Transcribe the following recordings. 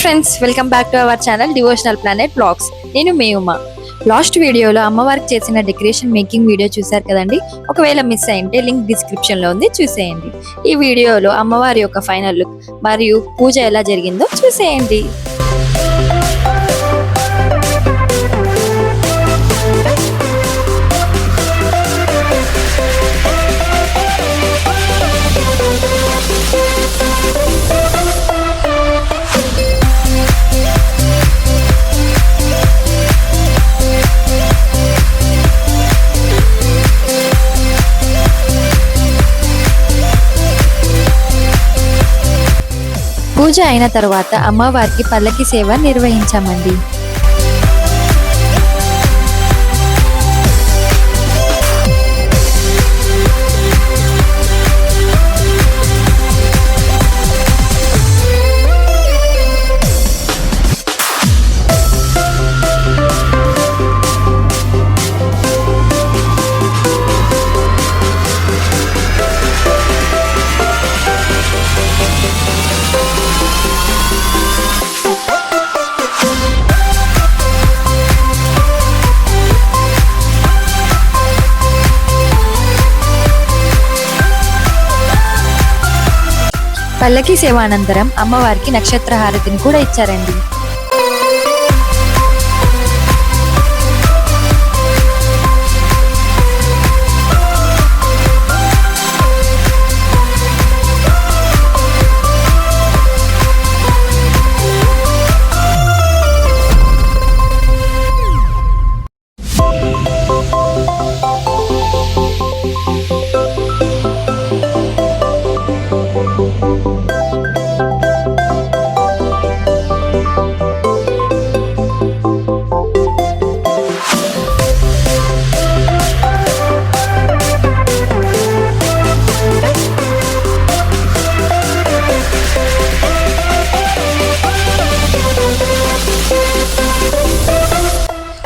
Friends, welcome back to our channel devotional planet blogs. నేను మీ Uma. Last వీడియోలో అమ్మవారికి చేసిన డెకరేషన్ మేకింగ్ వీడియో చూశారు కదండి. ఒకవేళ మిస్ అయింటే లింక్ డిస్క్రిప్షన్ లో ఉంది, చూసేయండి. ఈ వీడియోలో అమ్మవారి యొక్క ఫైనల్ లుక్ మరియు పూజ ఎలా జరిగిందో చూసేయండి. పూజ అయిన తర్వాత అమ్మవారికి పల్లకి సేవ నిర్వహించామండి. పల్లకి సేవ అనంతరం అమ్మవారికి నక్షత్ర హారతిని కూడా ఇచ్చారండి.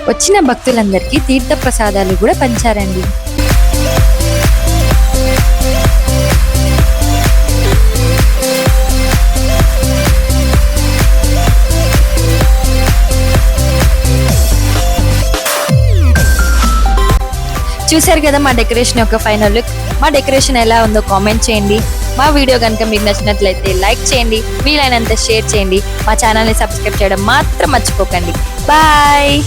వచ్చిన భక్తులందరికీ తీర్థ ప్రసాదాలు కూడా పంచారండి. చూశారు కదా మా డెకరేషన్ యొక్క ఫైనల్ లుక్. మా డెకరేషన్ ఎలా ఉందో కామెంట్ చేయండి. మా వీడియో కనుక మీకు నచ్చినట్లయితే లైక్ చేయండి, వీలైనంత షేర్ చేయండి. మా ఛానల్ని సబ్స్క్రైబ్ చేయడం మాత్రం మర్చిపోకండి. బాయ్.